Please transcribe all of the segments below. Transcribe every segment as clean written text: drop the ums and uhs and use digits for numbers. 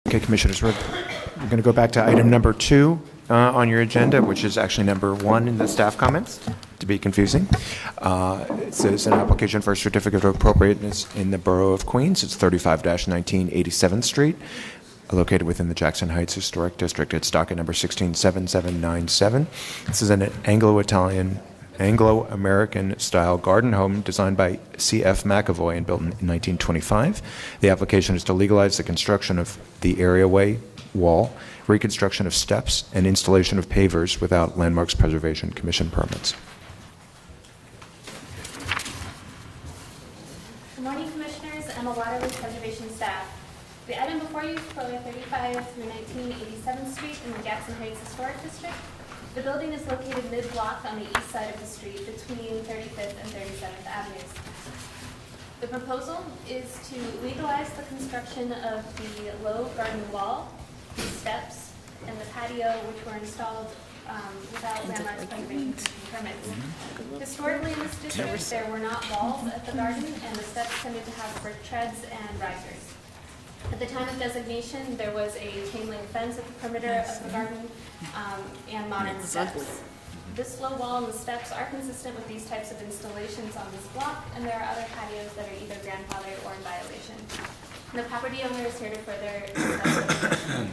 Okay, Commissioners, we're going to go back to item number 2 on your agenda, which is actually number 1 in the staff comments, to be confusing. It says an application for a certificate of appropriateness in the Borough of Queens. It's 35-19 87th Street, located within the Jackson Heights Historic District. It's docket number 167797. This is an Anglo-American style garden home designed by C.F. McAvoy and built in 1925. The application is to legalize the construction of the areaway wall, reconstruction of steps, and installation of pavers without Landmarks Preservation Commission permits. Good morning, Commissioners. Emma Waterley, Preservation staff. The item before you is for 35 through 1987th Street in the Jackson Heights Historic District. The building is located mid-block on the east side of the street between 35th and 37th Avenues. The proposal is to legalize the construction of the low garden wall, the steps, and the patio, which were installed without Landmarks Preservation permits. Historically in this district, there were not walls at the garden, and the steps tended to have brick treads and risers. At the time of designation, there was a chain link fence at the perimeter of the garden and modern steps. This low wall and the steps are consistent with these types of installations on this block, and there are other patios that are either grandfathered or in violation. The property owner is here to further discuss it.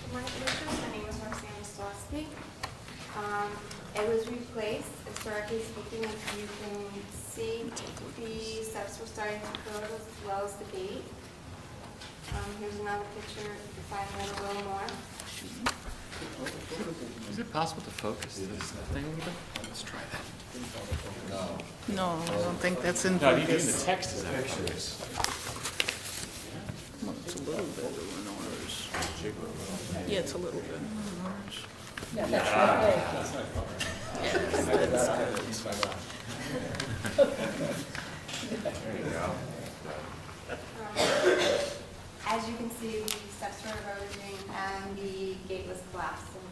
Good morning, Commissioners. My name is Roxanne Slosky. It was replaced, historically speaking, as you can see, the steps were starting to curve as well as the gate. Here's another picture to find out a little more. Is it possible to focus this thing a little bit? Let's try that. No, I don't think that's in No, even the focus. text is actually. Well, it's a little better than ours. Yeah, it's a little better than ours. As you can see, the steps were eroding and the gate was collapsing.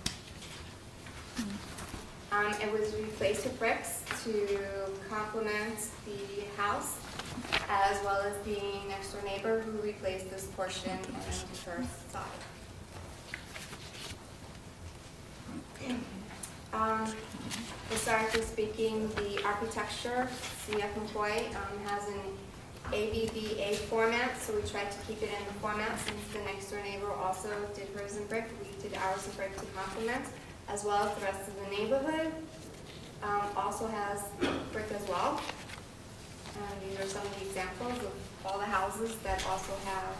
It was replaced with bricks to complement the house, as well as the next door neighbor who replaced this portion on the first side. Historically speaking, the architecture, C.F. McCoy, has an ABBA format, so we tried to keep it in the format since the next door neighbor also did hers in brick. We did ours in brick to complement, as well as the rest of the neighborhood. Also has brick as well. These are some of the examples of all the houses that also have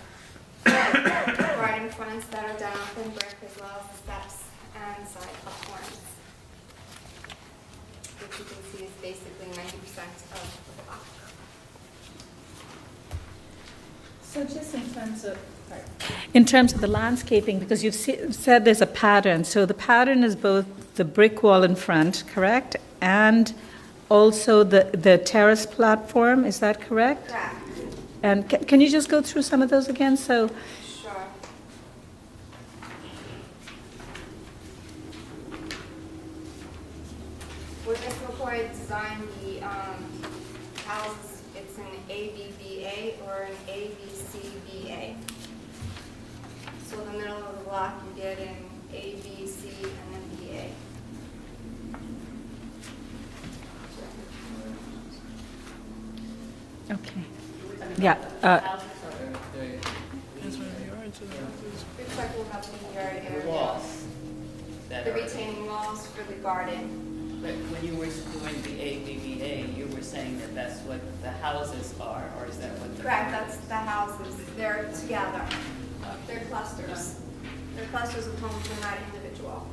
garden fronts that are done up in brick, as well as the steps and side platforms, which you can see is basically 90% of the block. So just in terms of the landscaping, because you've said there's a pattern, so the pattern is both the brick wall in front, correct, and also the terrace platform, is that correct? Correct. And can you just go through some of those again? So, Sure. When Ms. McCoy designed the houses, it's an ABBA or an ABCBA. So in the middle of the block, you get an A, B, C, and then BA. okay. Yeah. We're talking about the yard area. Walls. The retaining walls for the garden. But when you were doing the ABBA, you were saying that that's what the houses are, or is that what the? Correct, that's the houses. They're together. They're clusters. They're clusters of homes, they're not individual.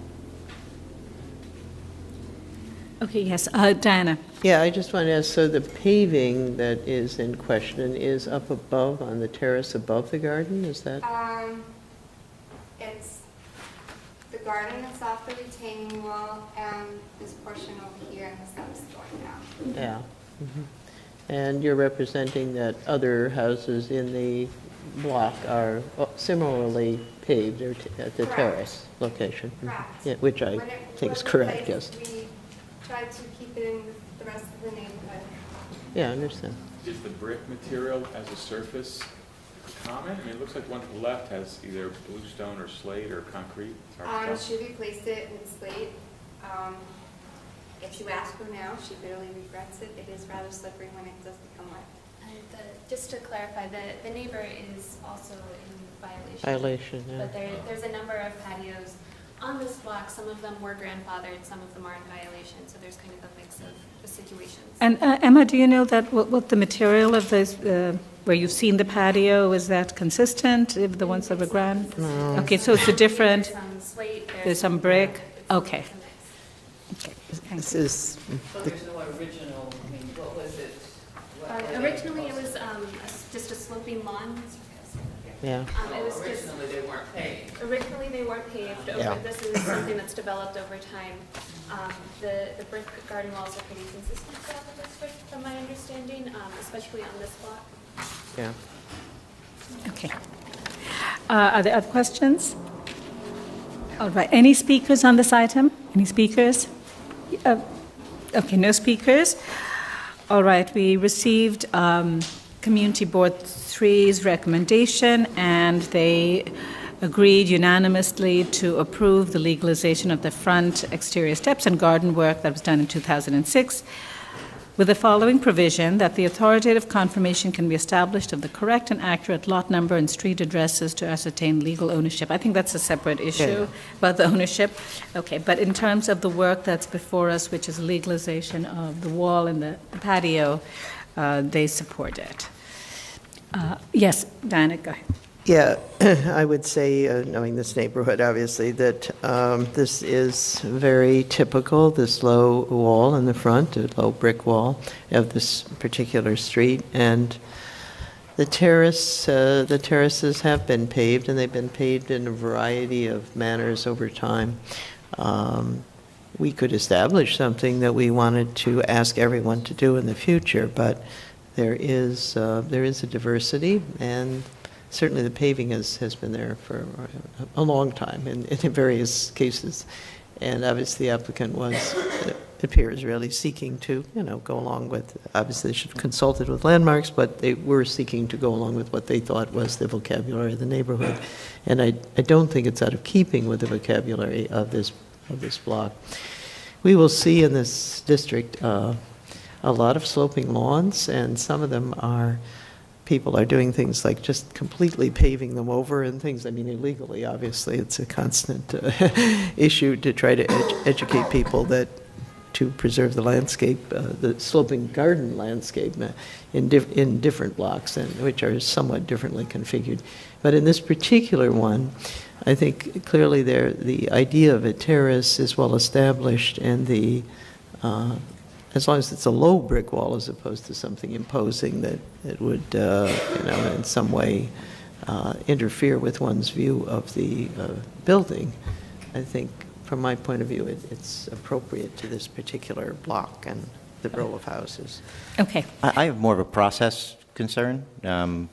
Okay, yes. Diana. Yeah, I just want to ask, so the paving that is in question is up above on the terrace above the garden, is that? It's the garden itself, the retaining wall, and this portion over here, and the steps going down. Yeah. Mhm. And you're representing that other houses in the block are similarly paved at the Correct. terrace location? Mhm. Correct. Yeah, which I When it think is was correct, replaced, yes. We tried to keep it in the rest of the neighborhood. Yeah, I understand. Is the brick material as a surface common? I mean, it looks like one to the left has either bluestone or slate or concrete. It's hard to tell. She replaced it with slate. If you ask her now, she barely regrets it. It is rather slippery when it does become wet. Just to clarify, the neighbor is also in violation. Violation, yeah. But there's a number of patios on this block. Some of them were grandfathered, some of them are in violation, so there's kind of a mix of the situations. And Emma, do you know that what the material of this, where you've seen the patio, is that consistent, if the ones that were grand? Okay, so it's a different, There's some slate, there's some brick, okay. It's a mix. Okay, thank This you. is, Well, there's no original, I mean, what was it? Originally, it was just a sloping lawn. yeah. It was just, Originally, they weren't paved. originally they weren't paved. Yeah. This is something that's developed over time. The brick garden walls are pretty consistent throughout the district, from my understanding, especially on this block. Yeah. Okay. Are there other questions? All right, any speakers on this item? Any speakers? Okay, no speakers. All right, we received Community Board 3's recommendation, and they agreed unanimously to approve the legalization of the front exterior steps and garden work that was done in 2006, with the following provision: that the authoritative confirmation can be established of the correct and accurate lot number and street addresses to ascertain legal ownership. I think that's a separate issue about the ownership. Okay, but in terms of the work that's before us, which is legalization of the wall and the patio, they support it. Yes, Diana, go ahead. Yeah, I would say, knowing this neighborhood, obviously, that this is very typical, this low wall in the front, a low brick wall of this particular street. And the terraces have been paved, and they've been paved in a variety of manners over time. We could establish something that we wanted to ask everyone to do in the future, but there is a diversity, and certainly the paving has been there for a long time in various cases. And obviously the applicant was, it appears, really seeking to, go along with, obviously they should have consulted with Landmarks, but they were seeking to go along with what they thought was the vocabulary of the neighborhood. And I don't think it's out of keeping with the vocabulary of this block. We will see in this district a lot of sloping lawns, and some of them people are doing things like just completely paving them over and things. I mean, illegally, obviously. It's a constant issue to try to educate people that to preserve the landscape, the sloping garden landscape in different blocks, and which are somewhat differently configured. But in this particular one, I think clearly the idea of a terrace is well established, and as long as it's a low brick wall as opposed to something imposing that it would, in some way interfere with one's view of the building, I think, from my point of view, it's appropriate to this particular block and the row of houses. Okay. I have more of a process concern,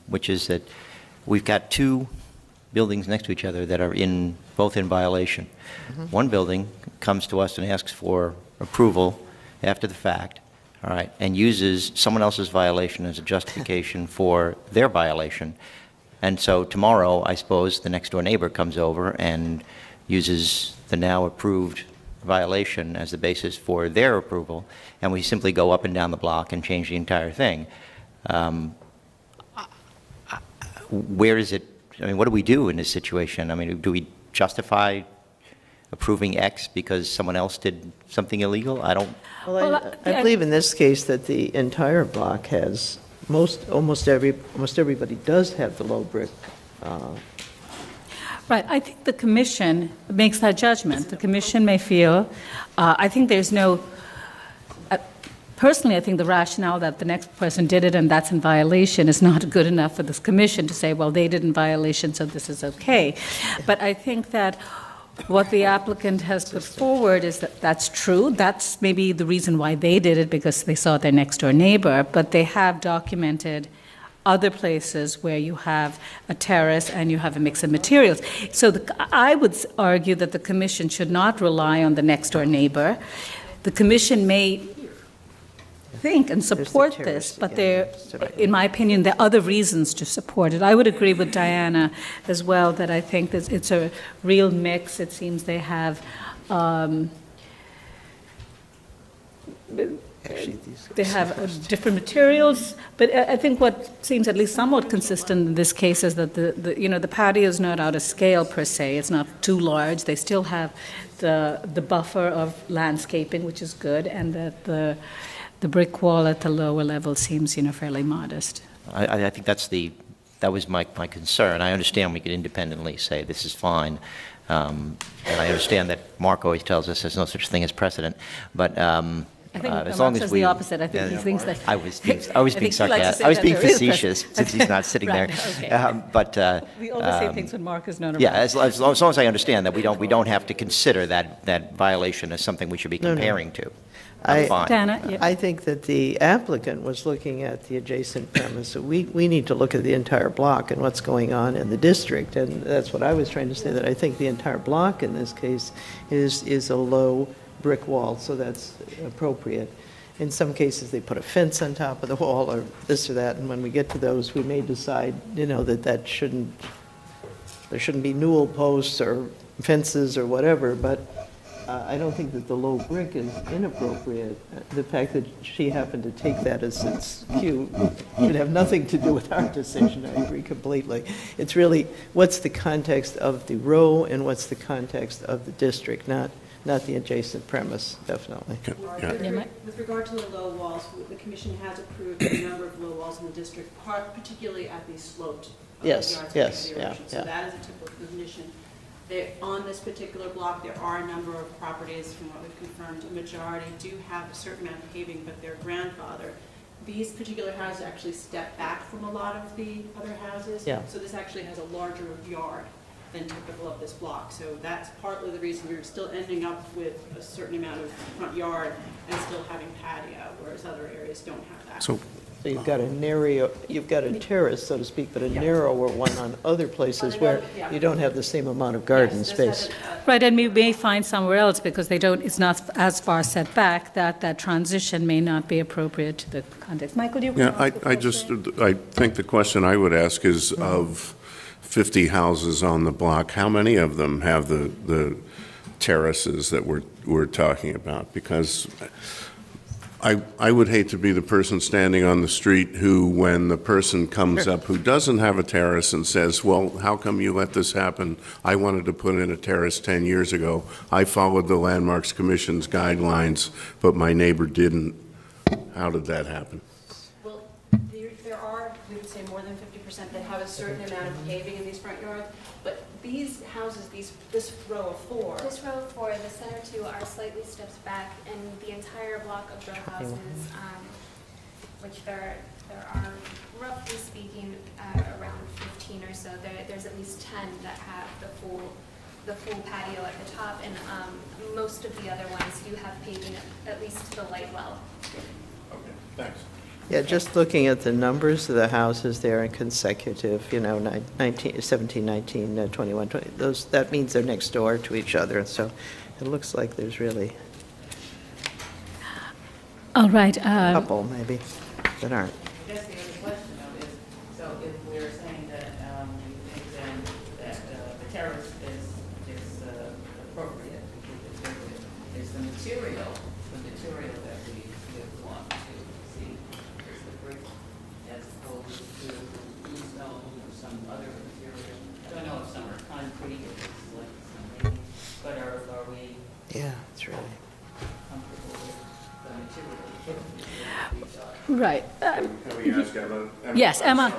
which is that we've got two buildings next to each other that are both in violation. Mm-hmm. One building comes to us and asks for approval after the fact, all right, and uses someone else's violation as a justification for their violation. And so tomorrow, I suppose, the next door neighbor comes over and uses the now approved violation as the basis for their approval, and we simply go up and down the block and change the entire thing. Where is it, what do we do in this situation? Do we justify approving X because someone else did something illegal? I don't. Well, I believe in this case that the entire block has, almost everybody does have the low brick. Right, I think the commission makes that judgment. The commission may feel, I think there's no, personally, I think the rationale that the next person did it and that's in violation is not good enough for this commission to say, well, they did in violation, so this is okay. But I think that what the applicant has put forward is that that's true. That's maybe the reason why they did it, because they saw their next door neighbor, but they have documented other places where you have a terrace and you have a mix of materials. So I would argue that the commission should not rely on the next door neighbor. The commission may think and the support terrace this, but again, there, that's what I- in my opinion, there are other reasons to support it. I would agree with Diana as well, that I think that it's a real mix. It seems they have, Actually, these. they have different materials, but I think what seems at least somewhat consistent in this case is that the patio is not out of scale per se. It's not too large. They still have the buffer of landscaping, which is good, and that the brick wall at the lower level seems, fairly modest. I think that was my concern. I understand we could independently say this is fine. And I understand that Mark always tells us there's no such thing as precedent, but I think as Mark long as says we... the opposite. I think he thinks that... I was being I think he likes to sarcastic. say I was that being there is facetious, since he's not sitting there. Right, okay. But... We always say things when Mark is not around. Yeah, as long as I understand that we don't have to consider that violation as something we should be No, no. comparing to. I- I'm fine. Dana, yeah. I think that the applicant was looking at the adjacent premise. So we need to look at the entire block and what's going on in the district. And that's what I was trying to say, that I think the entire block in this case is a low brick wall, so that's appropriate. In some cases, they put a fence on top of the wall or this or that, and when we get to those, we may decide, that there shouldn't be newel posts or fences or whatever, but I don't think that the low brick is inappropriate. The fact that she happened to take that as its cue would have nothing to do with our decision. I agree completely. It's really, what's the context of the row and what's the context of the district, not the adjacent premise, definitely. Yeah, Mike? With regard to the low walls, the commission has approved a number of low walls in the district, particularly at the sloped Yes, yards yes, because of the yeah, erosion. So yeah. that is a typical condition. On this particular block, there are a number of properties, from what we've confirmed, a majority do have a certain amount of paving, but they're grandfathered. These particular houses actually step back from a lot of the other houses. Yeah. So this actually has a larger yard than typical of this block. So that's partly the reason we're still ending up with a certain amount of front yard and still having patio, whereas other areas don't have that. So you've got a terrace, so to speak, but a narrower one on other places where you don't have the same amount of garden Yes, this space. has Right, and we may find somewhere else, because it's not as far set back, that transition may not be appropriate to the context. Michael, do you? Yeah, I think the question I would ask is, of 50 houses on the block, how many of them have the terraces that we're talking about? Because I would hate to be the person standing on the street who, when the person comes up who doesn't have a terrace and says, well, how come you let this happen? I wanted to put in a terrace 10 years ago. I followed the Landmarks Commission's guidelines, but my neighbor didn't. How did that happen? Well, there are, we would say, more than 50% that have a certain amount of paving in these front yards, but these houses, this row of four. This row of four, the center two are slightly steps back, and the entire block of row houses, which there are, roughly speaking, around 15 or so. There's at least 10 that have the full patio at the top, and most of the other ones do have paving at least to the light well. Okay, thanks. Yeah, just looking at the numbers of the houses there in consecutive, 17, 19, 21, 20, that means they're next door to each other, and so it looks like there's really All right. a couple, maybe, that aren't. I guess the other question though is, so if we're saying that we think then that the terrace is appropriate, is the material that we would want to see is the brick as opposed to stone or some other material. I don't know if some are concrete, if it's like some, but are we Yeah, it's really. comfortable with the material? Right. Can we ask Emma? Yes, Emma.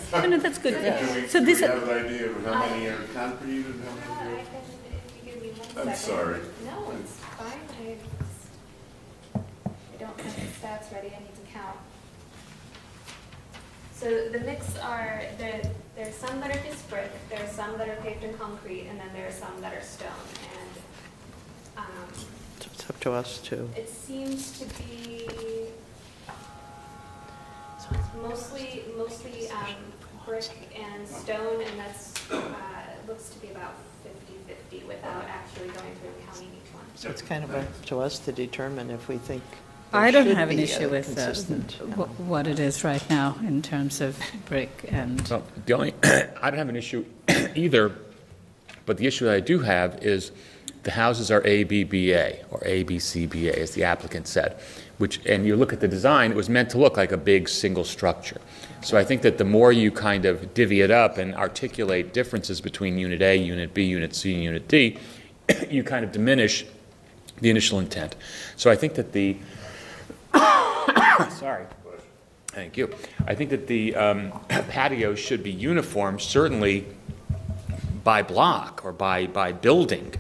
Sorry. No, that's good. So Do this, we have an idea of how many are concrete and how Yeah, many I can, if you give me 1 second. I'm sorry. No, it's fine. I don't have the stats ready. I need to count. So the mix are, there's some that are just brick, there's some that are paved in concrete, and then there are some that are stone. And It's up to us to. it seems to be mostly brick and stone, and that's, looks to be about 50-50 without actually going through and counting each one. So it's kind of up to us to determine if we think I don't should have an be, issue with consistent, what it is right now in terms of brick and, Well, the only, I don't have an issue either, but the issue that I do have is the houses are ABBA, or ABCBA, as the applicant said, which, and you look at the design, it was meant to look like a big single structure. So I think that the more you kind of divvy it up and articulate differences between Unit A, Unit B, Unit C, and Unit D, you kind of diminish the initial intent. So I think that the, sorry, thank you. I think that the patio should be uniform, certainly by block or by building.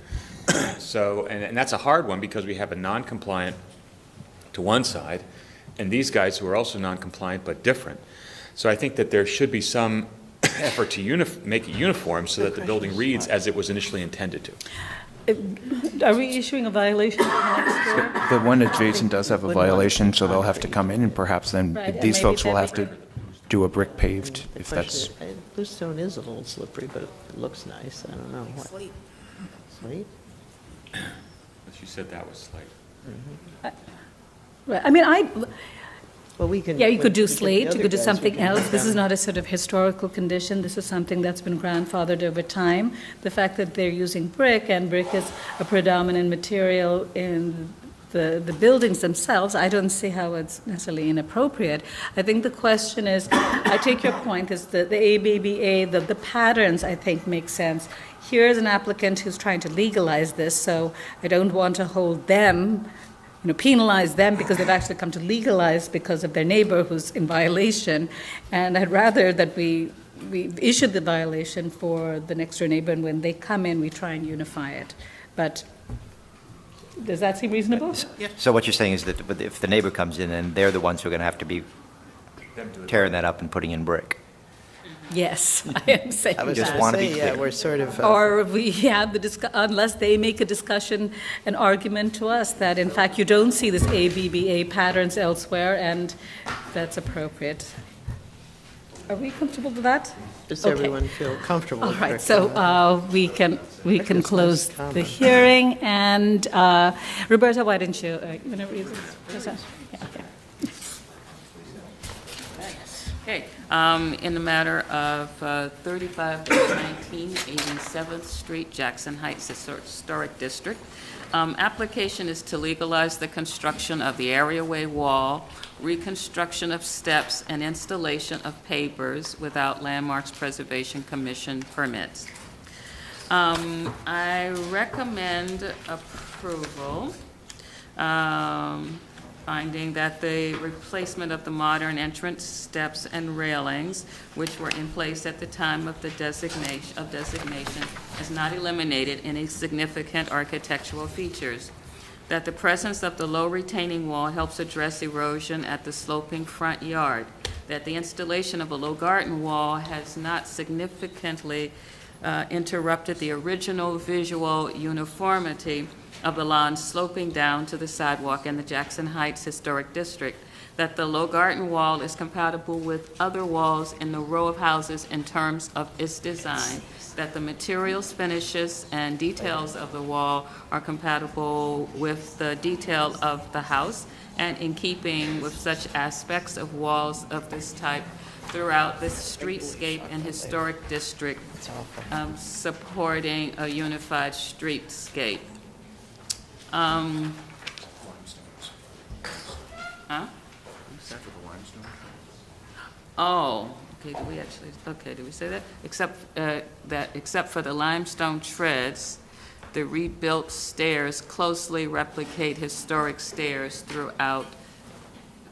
So, and that's a hard one because we have a non-compliant to one side, and these guys who are also non-compliant but different. So I think that there should be some effort to make it uniform so that the building reads as it was initially intended to. are we issuing a violation for the next door? The one adjacent does have a violation, so they'll have to come in, and perhaps then Right, and these maybe folks will then have to do a brick paved, The if that's... question- Bluestone is a little slippery, but it looks nice. I don't know. Slate. Slate? She said that was slight. Right, I mean, Well, we can. yeah, you could do we can- the slate, you other could do guys, we something can else. put This is down- not a sort of historical condition, this is something that's been grandfathered over time. The fact that they're using brick, and brick is a predominant material in the buildings themselves, I don't see how it's necessarily inappropriate. I think the question is, I take your point, is the ABBA, the patterns, I think, make sense. Here's an applicant who's trying to legalize this, so I don't want to hold them, penalize them because they've actually come to legalize because of their neighbor who's in violation. And I'd rather that we issue the violation for the next door neighbor, and when they come in, we try and unify it. But does that seem reasonable? So what you're saying is that if the neighbor comes in, and they're the ones who are going to have to be tearing that up and putting in brick? Yes, I am saying I was Just that. want to be say, yeah, clear. we're sort of. Or we have unless they make a discussion, an argument to us that in fact you don't see this ABBA patterns elsewhere, and that's appropriate. Are we comfortable with that? Does Okay. everyone feel comfortable? All with right, brick? so we can is close nice comment. the hearing, and Roberta, why don't you want to read this? Yeah, okay. Okay, in the matter of 35-19 87th Street, Jackson Heights Historic District, application is to legalize the construction of the areaway wall, reconstruction of steps, and installation of pavers without Landmarks Preservation Commission permits. I recommend approval, finding that the replacement of the modern entrance steps and railings, which were in place at the time of the designation, has not eliminated any significant architectural features. That the presence of the low retaining wall helps address erosion at the sloping front yard. That the installation of a low garden wall has not significantly interrupted the original visual uniformity of the lawn sloping down to the sidewalk in the Jackson Heights Historic District, that the low garden wall is compatible with other walls in the row of houses in terms of its design, that the materials, finishes, and details of the wall are compatible with the detail of the house and in keeping with such aspects of walls of this type throughout the streetscape and historic district, supporting a unified streetscape. Oh, okay, did we say that? Except for the limestone treads, the rebuilt stairs closely replicate historic stairs throughout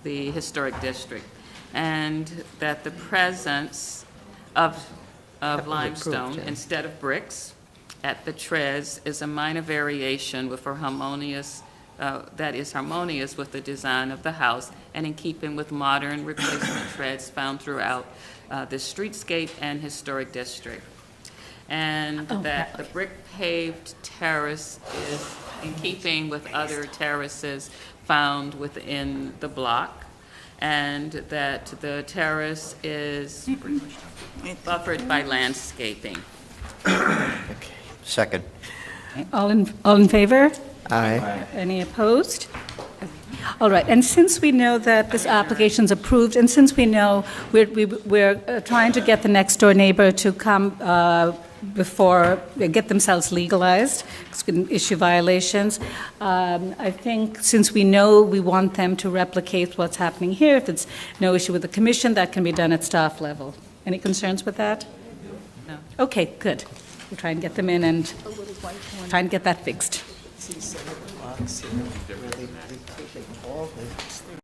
the historic district. And that the presence of limestone instead of bricks at the treads is a minor variation with that is harmonious with the design of the house and in keeping with modern replacement treads found throughout the streetscape and historic district. And that the brick paved terrace is in keeping with other terraces found within the block, and that the terrace is buffered by landscaping. Second. All in favor? Aye. Any opposed? All right, and since we know that this application's approved, and since we know we're trying to get the next-door neighbor to come before, get themselves legalized, it's going to issue violations, I think since we know we want them to replicate what's happening here, if it's no issue with the commission, that can be done at staff level. Any concerns with that? No. Okay, good. We'll try and get them in and try and get that fixed. See some of the blocks here, where they take all the